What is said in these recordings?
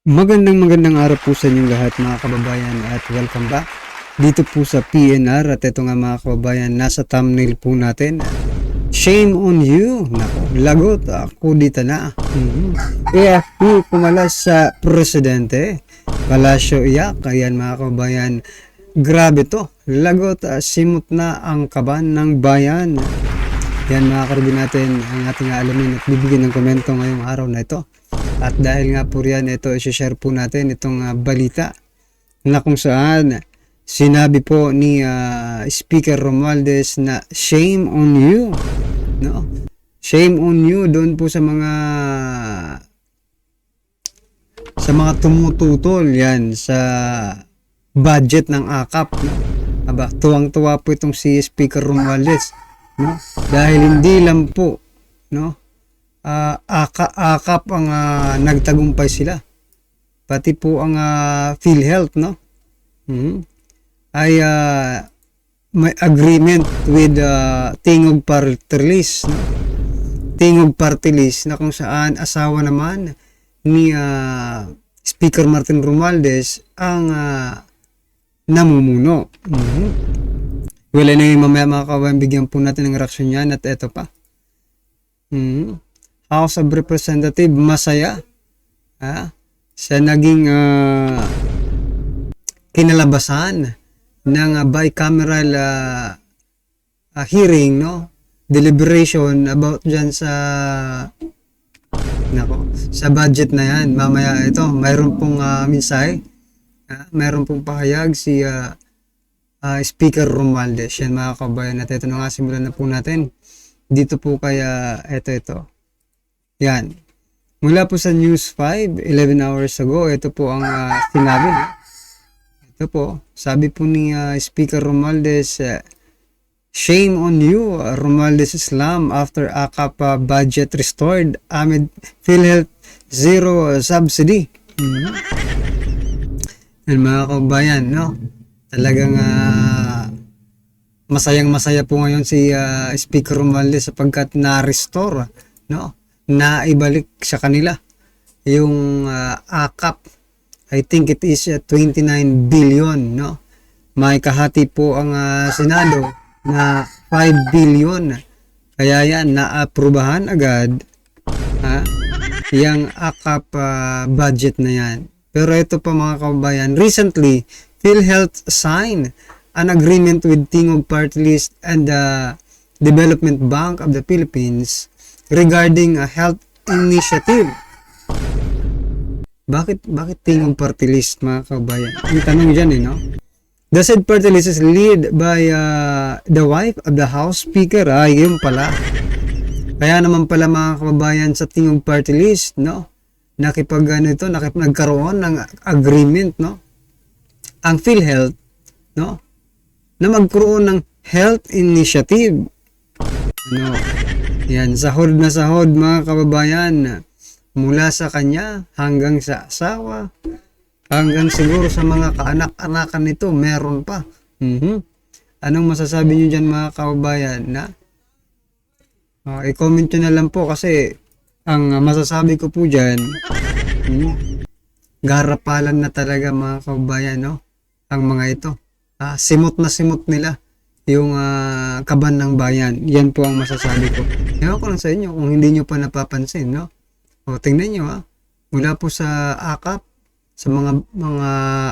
Magandang araw po sa inyong lahat mga kababayan at welcome back dito po sa PNR. At ito nga mga kababayan, nasa thumbnail po natin, shame on you. Nako, lagot ako dito na. AFP pumalas sa presidente, Palasyo iyak. Ayan mga kababayan, grabe to, lagot, simot na ang kaban ng bayan. Yan mga karibin natin ang ating alamin at bibigyan ng komento ngayong araw na ito. At dahil nga po riyan, ito i-share po natin itong balita na kung saan sinabi po ni Speaker Romualdez na shame on you. No? Shame on you doon po sa mga tumututol yan sa budget ng AKAP. No? Aba, tuwang-tuwa po itong si Speaker Romualdez. No? Dahil hindi lang po, no? AKAP ang nagtagumpay sila, pati po ang PhilHealth, no? Ay may agreement with Tingog Party List, no? Tingog Party List na kung saan asawa naman ni Speaker Martin Romualdez ang namumuno. Well, anyway, mamaya mga kababayan, bigyan po natin ng reaksyon yan. At eto pa, House of Representative masaya sa naging kinalabasan ng bicameral hearing, no, deliberation about dyan sa budget na yan. Mamaya ito, mayroon pong mensahe, mayroon pong pahayag si Speaker Romualdez. Yan mga kabayan, at ito na nga, simulan na po natin dito po kaya ito. Yan. Mula po sa News 5, 11 hours ago, ito po ang sinabi. Ito po, sabi po ni Speaker Romualdez, shame on you, Romualdez Islam, after AKAP budget restored amid PhilHealth zero subsidy. Yan mga kabayan, no? Talagang masayang-masaya po ngayon si Speaker Romualdez sapagkat na-restore, no? Naibalik sa kanila yung AKAP. I think it is 29 billion, no? May kahati po ang Senado na 5 billion. Kaya yan, naaprubahan agad yung AKAP budget na yan. Pero ito pa mga kababayan, recently PhilHealth signed an agreement with Tingog Party List and the Development Bank of the Philippines regarding a health initiative. Bakit Tingog Party List mga kabayan? Ang tanong dyan no? The said party list is led by the wife of the House Speaker. Yun pala. Kaya naman pala mga kababayan sa Tingog Party List, no? Nagkaroon ng agreement, no? Ang PhilHealth, no? Na magkaroon ng health initiative. Ano? Yan, sahod na sahod mga kababayan, mula sa kanya hanggang sa asawa, hanggang siguro sa mga kaanak-anakan nito, meron pa. Anong masasabi nyo dyan mga kababayan? I-comment nyo na lang po kasi ang masasabi ko po dyan, garapalan na talaga mga kababayan, no? Ang mga ito, simot na simot nila yung kaban ng bayan. Yan po ang masasabi ko. Ewan ko lang sa inyo kung hindi nyo pa napapansin, no? O tingnan nyo mula po sa AKAP, sa mga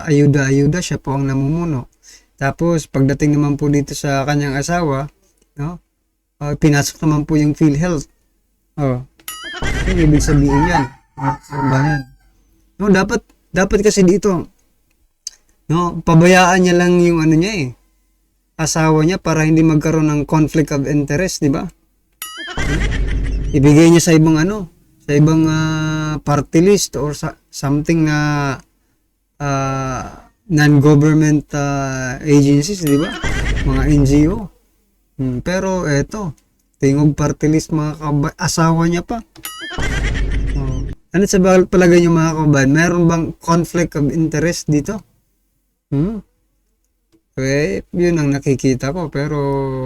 ayuda-ayuda, siya po ang namumuno. Tapos pagdating naman po dito sa kanyang asawa, no? Pinasok naman po yung PhilHealth. Yung ibig sabihin yan, bayan. No, dapat kasi dito, no, pabayaan niya lang yung ano niya asawa niya para hindi magkaroon ng conflict of interest, di ba? Ibigay niya sa ibang sa ibang party list or something na non-government agencies, di ba? Mga NGO. Pero eto, Tingog Party List mga kababayan, asawa niya pa. Ano sa palagay niyo mga kababayan? Meron bang conflict of interest dito? Yun ang nakikita ko, pero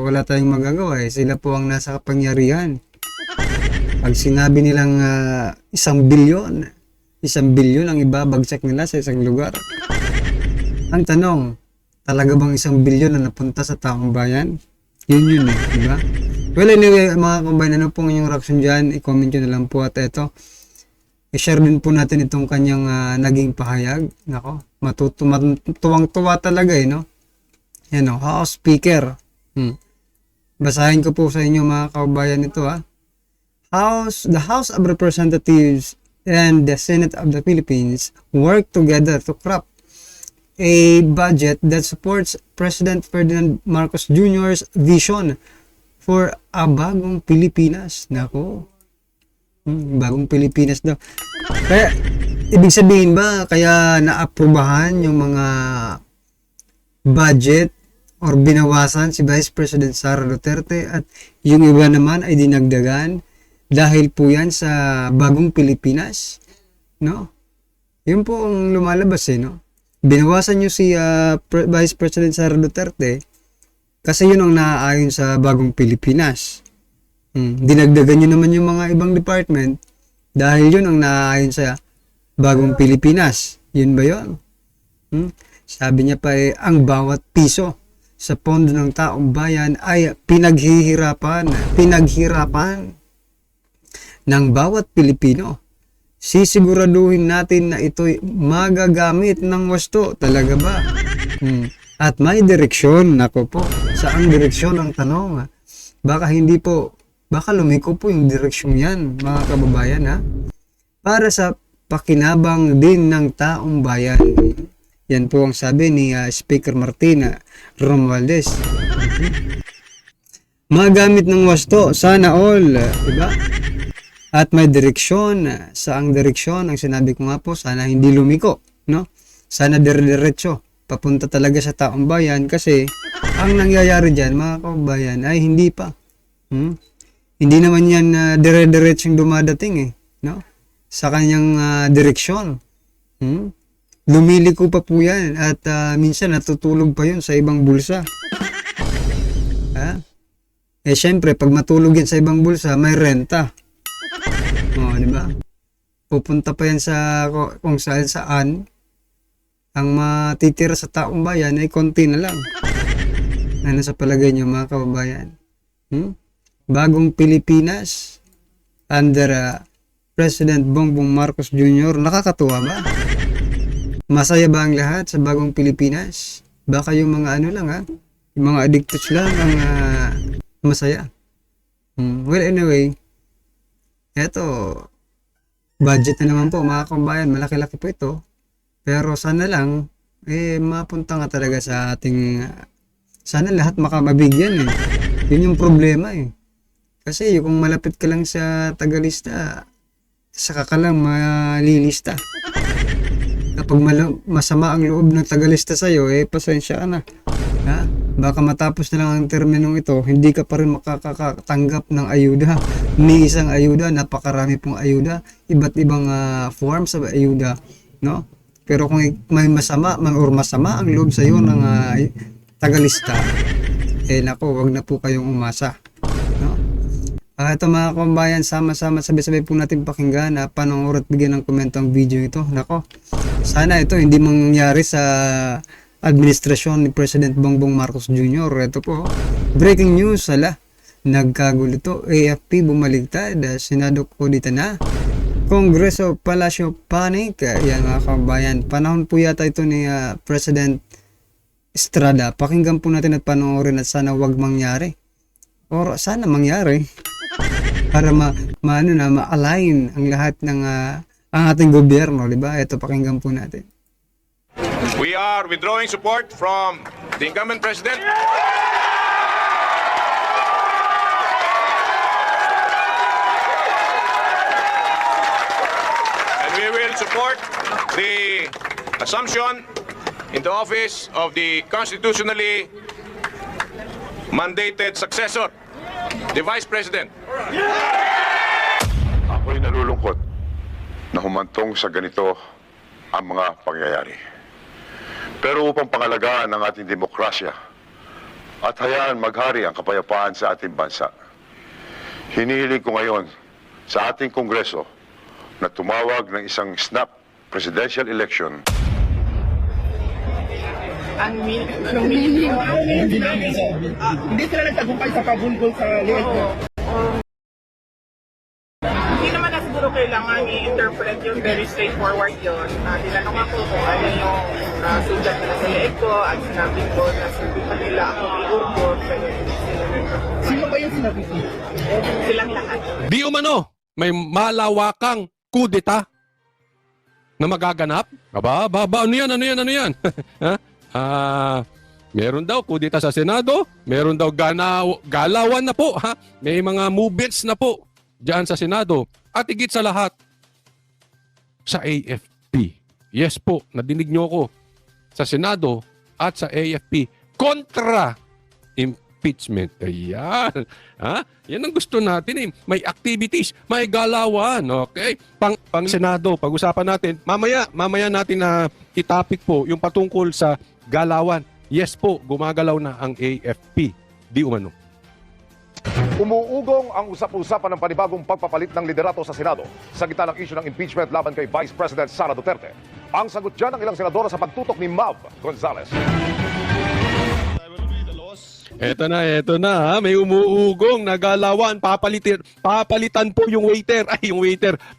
wala tayong magagawa Sila po ang nasa kapangyarihan. Pag sinabi nilang 1 bilyon, 1 bilyon ang ibabagsak nila sa isang lugar. Ang tanong, talaga bang 1 bilyon na napunta sa taong bayan? Yun eh, di ba? Well, anyway, mga kabayan, ano pong inyong reaction dyan? I-comment nyo na lang po at ito. I-share din po natin itong kanyang naging pahayag. Nako, tuwang-tuwa talaga no? Yan o, House Speaker. Basahin ko po sa inyo mga kabayan ito The House of Representatives and the Senate of the Philippines work together to craft a budget that supports President Ferdinand Marcos Jr.'s vision for a bagong Pilipinas. Nako, bagong Pilipinas daw. Kaya, ibig sabihin ba, kaya naaprubahan yung mga budget or binawasan si Vice President Sara Duterte at yung iba naman ay dinagdagan dahil po yan sa bagong Pilipinas, no? Yun po ang lumalabas no? Binawasan nyo si Vice President Sara Duterte kasi yun ang naaayon sa bagong Pilipinas. Dinagdagan nyo naman yung mga ibang department dahil yun ang naaayon sa bagong Pilipinas. Yun ba yun? Sabi niya pa ang bawat piso sa pondo ng taong bayan ay pinaghirapan ng bawat Pilipino. Sisiguraduhin natin na ito'y magagamit ng wasto. Talaga ba? At may direksyon. Nako po. Saang direksyon ang tanong? Baka lumiko po yung direksyon yan, mga kababayan para sa pakinabang din ng taong bayan. Yan po ang sabi ni Speaker Martin Romualdez. Magamit ng wasto, sana all, diba? At may direksyon, saang direksyon, ang sinabi ko nga po, sana hindi lumiko, no? Sana dire-diretso, papunta talaga sa taong bayan kasi ang nangyayari dyan, mga kababayan, ay hindi pa. Hindi naman yan dire-diretsong dumadating no? Sa kanyang direksyon. Lumiliko pa po yan at minsan natutulog pa yun sa ibang bulsa. Syempre, pag matulog yan sa ibang bulsa, may renta. Di ba? Pupunta pa yan sa kung saan. Ang matitira sa taong bayan ay konti na lang. Ano sa palagay nyo mga kababayan? Bagong Pilipinas under President Bongbong Marcos Jr. Nakakatuwa ba? Masaya ba ang lahat sa bagong Pilipinas? Baka yung mga yung mga addicts lang ang masaya. Well, anyway, eto, budget na naman po mga kabayan, malaki-laki po ito. Pero sana lang, mapunta nga talaga sa ating, sana lahat makamabigyan Yun yung problema Kasi kung malapit ka lang sa tagalista, saka ka lang malilista. Kapag masama ang loob ng tagalista sa'yo, pasensya ka na. Baka matapos na lang ang terminong ito, hindi ka pa rin makakatanggap ng ayuda. Ni isang ayuda, napakarami pong ayuda, iba't ibang forms of ayuda, no? Pero kung may masama ang loob sa iyo ng tagalista, nako, wag na po kayong umasa, no? Ito mga kabayan, sama-sama sabay-sabay po natin pakinggan panoorin at bigyan ng komento ang video ito. Nako, sana ito hindi mangyari sa administrasyon ni President Bongbong Marcos Jr. Ito po, breaking news, nagkagulo ito. AFP bumaligtad, Senado kodita na, Kongreso Palasyo panic. Yan mga kabayan, panahon po yata ito ni President Estrada. Pakinggan po natin at panoorin at sana wag mangyari. Or sana mangyari para ma-align ang lahat ng ang ating gobyerno, di ba? Ito, pakinggan po natin. We are withdrawing support from the incumbent president. And we will support the assumption into office of the constitutionally mandated successor, the Vice President. Ako'y nalulungkot na humantong sa ganito ang mga pangyayari. Pero upang pangalagaan ang ating demokrasya at hayaan maghari ang kapayapaan sa ating bansa, hinihiling ko ngayon sa ating Kongreso na tumawag ng isang snap presidential election Hindi sila nagtagumpay sa pagulgol sa liit mo. Hindi naman na siguro kailangan i-interpret yun, very straightforward yun. Tinanong ako kung ano yung sugat na sa leeg ko at sinabi ko na sabi pa nila ako i-urbo, pero hindi sila nagtagumpay. Sino ba yung sinabi ko? Silang lahat. Di umano, may malawakang kudeta na magaganap. Ano yan? Ha? Meron daw kudeta sa Senado, meron daw galawan na po, ha? May mga movements na po diyan sa Senado. At higit sa lahat, sa AFP. Yes po, nadinig nyo ko. Sa Senado at sa AFP, kontra impeachment. Ayan. Ha? Yan ang gusto natin eh. May activities, may galawan. Okay? Pang Senado, pag-usapan natin. Mamaya natin na itapik po yung patungkol sa galawan. Yes po, gumagalaw na ang AFP. Di umano. Umuugong ang usap-usapan ng panibagong pagpapalit ng liderato sa Senado sa gitna ng issue ng impeachment laban kay Vice President Sara Duterte. Ang sagot dyan ng ilang senadora sa pagtutok ni Mav Gonzales. Eto na ha. May umuugong na galawan. Papalitan po yung waiter.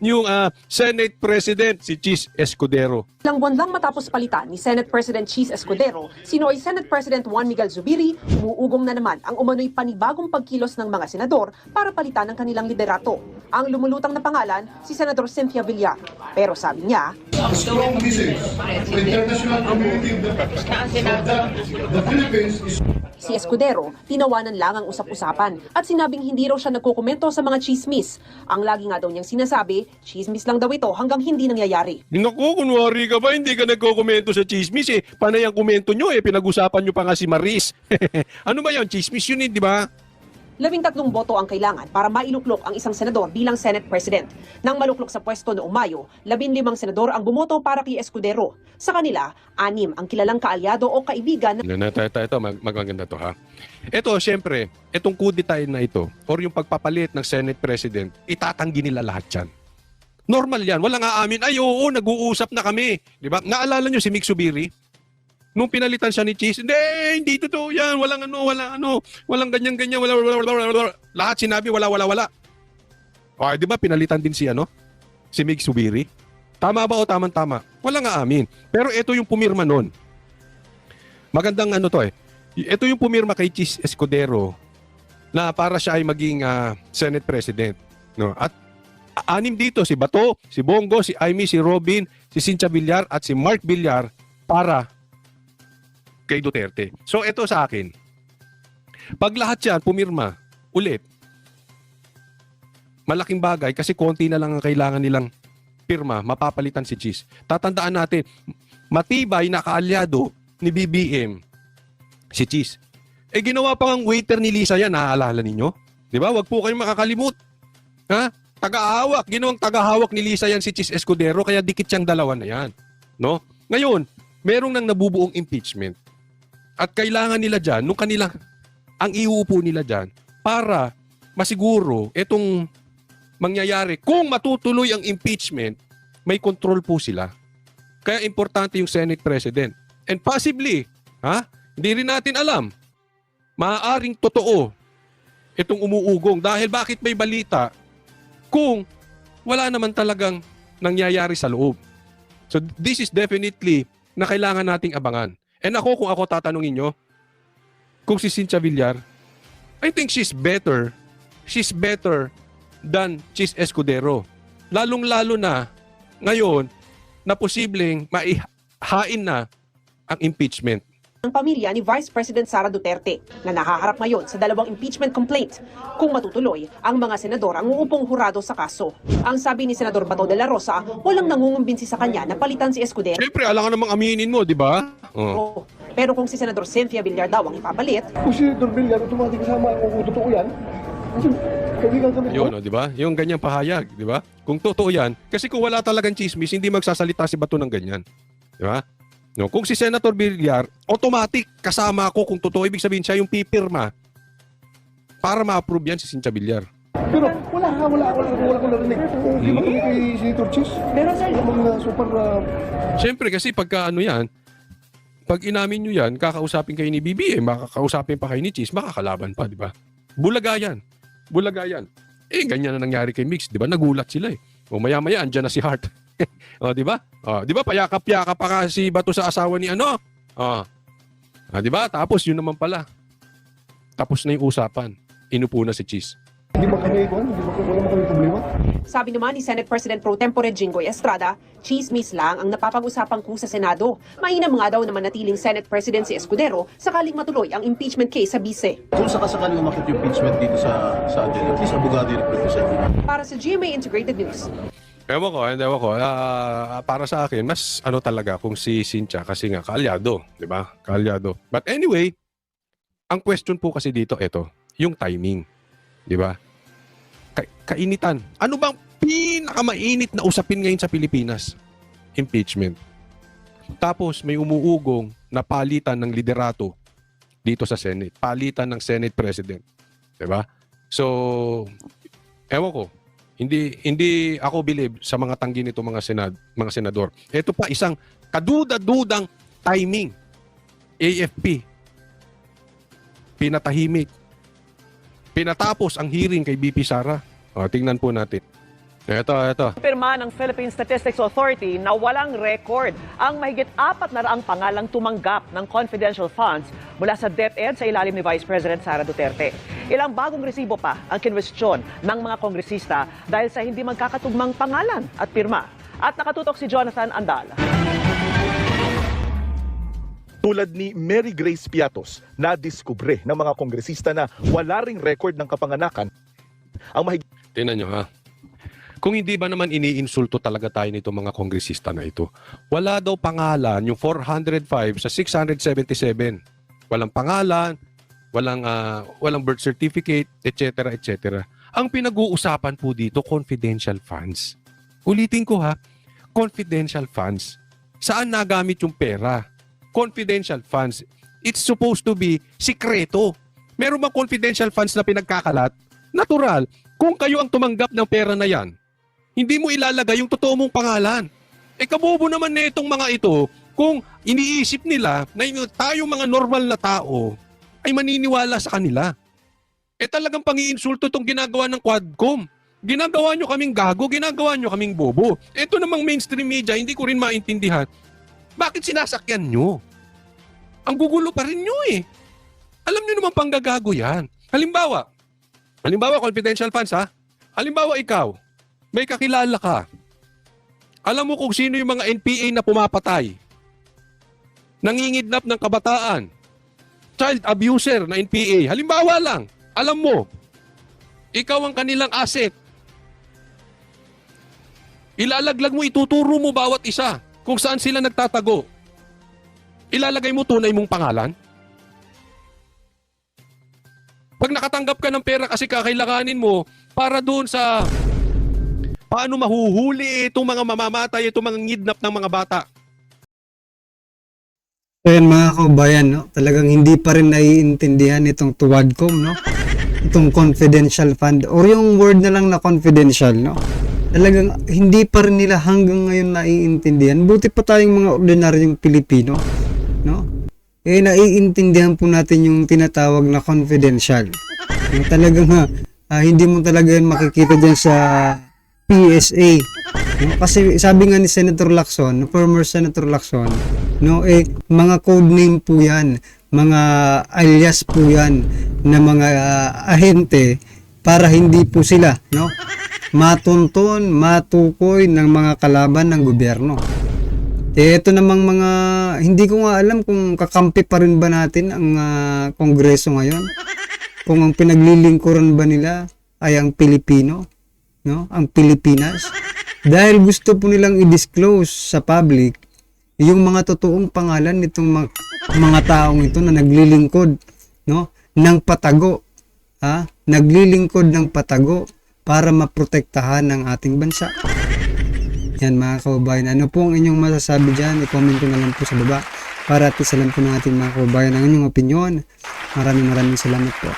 Yung Senate President, si Chis Escudero. Ilang buwan lang matapos palitan ni Senate President Chis Escudero, sinoy Senate President Juan Miguel Zubiri, umuugong na naman ang umano'y panibagong pagkilos ng mga senador para palitan ang kanilang liderato. Ang lumulutang na pangalan, si Senador Cynthia Villar. Pero sabi niya, strong message to the international community that the Philippines is si Escudero, tinawanan lang ang usap-usapan at sinabing hindi raw siya nagkokomento sa mga chismis. Ang lagi nga daw niyang sinasabi, chismis lang daw ito hanggang hindi nangyayari. Naku, kunwari ka ba? Hindi ka nagko-komento sa chismis eh. Panay ang komento nyo eh. Pinag-usapan nyo pa nga si Maris. Ano ba yun? Chismis yun eh, di ba? 13 boto ang kailangan para mailuklok ang isang senador bilang Senate President. Nang maluklok sa pwesto noong Mayo, 15 senador ang bumoto para kay Escudero. Sa kanila, 6 ang kilalang kaalyado o kaibigan Ito, magaganda to ha. Ito, syempre, itong kudeta na ito, or yung pagpapalit ng Senate President, itatanggi nila lahat yan. Normal yan. Walang aamin, ay oo, nag-uusap na kami. Di ba? Naalala nyo si Mick Subiri? Nung pinalitan siya ni Chis, hindi totoo yan. Walang ganyan-ganyan. Lahat sinabi, wala. O, di ba pinalitan din si Mick Subiri? Tama ba o tama? Walang aamin. Pero ito yung pumirma nun. Magandang Ito yung pumirma kay Chis Escudero na para siya ay maging Senate President. No? At 6 dito, si Bato, si Bongo, si Amy, si Robin, si Cynthia Villar at si Mark Villar para kay Duterte. So ito sa akin, pag lahat yan pumirma ulit, malaking bagay kasi konti na lang ang kailangan nilang pirma, mapapalitan si Chis. Tatandaan natin, matibay na kaalyado ni BBM si Chis. Ginawa pa ang waiter ni Lisa yan, naaalala ninyo? Di ba? Wag po kayong makakalimut. Ha? Ginawang tagahawak ni Lisa yan si Chis Escudero, kaya dikit siyang dalawa na yan. No? Ngayon, merong nang nabubuong impeachment. At kailangan nila dyan, ang iuupo nila dyan, para masiguro itong mangyayari, kung matutuloy ang impeachment, may control po sila. Kaya importante yung Senate President. And possibly, hindi rin natin alam, maaaring totoo itong umuugong. Dahil bakit may balita kung wala naman talagang nangyayari sa loob. So this is definitely na kailangan nating abangan. And kung ako tatanungin nyo, kung si Cynthia Villar, I think she's better than Chis Escudero. Lalong-lalo na ngayon na posibleng maihain na ang impeachment. ng pamilya ni Vice President Sara Duterte na nakaharap ngayon sa 2 impeachment complaint. Kung matutuloy, ang mga senador ang uupong hurado sa kaso. Ang sabi ni Senador Bato de la Rosa, walang nangungumbinsi sa kanya na palitan si Escudero. Siyempre, alam ka namang aminin mo, di ba? Oh. Pero kung si Senador Cynthia Villar daw ang ipapalit, Kung si Dr. Villar, automatic kasama kung totoo yan. Kasi kaibigan kami. Yun, di ba? Yung ganyang pahayag, di ba? Kung totoo yan, kasi kung wala talagang chismis, hindi magsasalita si Bato ng ganyan. Di ba? No, kung si Senator Villar, automatic kasama ako kung totoo. Ibig sabihin siya yung pipirma para ma-approve yan si Cynthia Villar. Pero wala akong narinig. Okay ba kami kay Senator Chis? Pero sir, mga super... Siyempre kasi pagka ano yan, pag inamin nyo yan, kakausapin kayo ni BBM, makakausapin pa kayo ni Cheese, makakalaban pa, di ba? Bulaga yan. Eh, ganyan na nangyari kay Mix, di ba? Nagulat sila eh. O maya-maya, andyan na si Hart. O, di ba? O, di ba? Payakap-yakap pa kasi Bato sa asawa ni ano? O. Di ba? Tapos yun naman pala. Tapos na yung usapan. Inupo na si Cheese. Hindi ba kami wala mo kami problema? Sabi naman ni Senate President Pro Tempore Jinggoy Estrada, chismis lang ang napapag-usapang coup sa Senado. Mainam nga daw na manatiling Senate President si Escudero sakaling matuloy ang impeachment case sa bise. Kung sakasakaling umakit yung impeachment dito sa agenda, at least abogado yung represent. Para sa GMA Integrated News. Ewan ko. Para sa akin, mas ano talaga kung si Cynthia kasi nga kaalyado, di ba? Kaalyado. But anyway, ang question po kasi dito, ito, yung timing. Di ba? Kainitan. Ano bang pinakamainit na usapin ngayon sa Pilipinas? Impeachment. Tapos may umuugong na palitan ng liderato dito sa Senate. Palitan ng Senate President. Di ba? So, ewan ko. Hindi ako believe sa mga tanggi nito mga senador. Ito pa isang kaduda-dudang timing. AFP. Pinatahimik. Pinatapos ang hearing kay BP Sara. O, tingnan po natin. Ito. Pirma ng Philippine Statistics Authority na walang record ang mahigit 400 pangalang tumanggap ng confidential funds mula sa DepEd sa ilalim ni Vice President Sara Duterte. Ilang bagong resibo pa ang kinwestiyon ng mga kongresista dahil sa hindi magkakatugmang pangalan at pirma. At nakatutok si Jonathan Andal. Tulad ni Mary Grace Piatos, na-diskubre ng mga kongresista na wala ring record ng kapanganakan. Ang mahigit... Tingnan nyo ha. Kung hindi ba naman iniinsulto talaga tayo nito mga kongresista na ito, wala daw pangalan yung 405 sa 677. Walang pangalan, walang birth certificate, etc. etc. Ang pinag-uusapan po dito, confidential funds. Ulitin ko ha, confidential funds. Saan nagamit yung pera? Confidential funds. It's supposed to be sikreto. Meron bang confidential funds na pinagkakalat? Natural. Kung kayo ang tumanggap ng pera na yan, hindi mo ilalagay yung totoo mong pangalan. Kabobo naman na itong mga ito kung iniisip nila na tayo mga normal na tao ay maniniwala sa kanila. Talagang pang-iinsulto itong ginagawa ng Quadcom. Ginagawa nyo kaming gago, ginagawa nyo kaming bobo. Ito namang mainstream media, hindi ko rin maintindihan. Bakit sinasakyan nyo? Ang gugulo pa rin nyo eh. Alam nyo naman panggagago yan. Halimbawa, confidential funds ha? Halimbawa ikaw, may kakilala ka. Alam mo kung sino yung mga NPA na pumapatay. Nangingidnap ng kabataan. Child abuser na NPA. Halimbawa lang, alam mo, ikaw ang kanilang asset. Ilalaglag mo, ituturo mo bawat isa kung saan sila nagtatago. Ilalagay mo tunay mong pangalan. Pag nakatanggap ka ng pera kasi kakailanganin mo para doon sa paano mahuhuli itong mga mamamatay, itong mga ngidnap ng mga bata. So yan mga kaubayan, no? Talagang hindi pa rin naiintindihan itong Tuwadcom, no? Itong confidential fund or yung word na lang na confidential, no? Talagang hindi pa rin nila hanggang ngayon naiintindihan. Buti pa tayong mga ordinaryong Pilipino, no? Naiintindihan po natin yung tinatawag na confidential. Yung talagang hindi mo talaga yan makikita dyan sa PSA. No? Kasi sabi nga ni Senator Lacson, former Senator Lacson, no, mga code name po yan, mga alias po yan na mga ahente para hindi po sila, no, matunton, matukoy ng mga kalaban ng gobyerno. Ito namang mga, hindi ko nga alam kung kakampi pa rin ba natin ang Kongreso ngayon. Kung ang pinaglilingkuran ba nila ay ang Pilipino, no? Ang Pilipinas. Dahil gusto po nilang i-disclose sa public yung mga totoong pangalan nitong mga taong ito na naglilingkod, no? Ng patago. Naglilingkod ng patago para maprotektahan ng ating bansa. Yan mga kaubayan, ano po ang inyong masasabi dyan? I-comment ko na lang po sa baba para at isa lang po ng ating mga kaubayan ang inyong opinion. Maraming salamat po.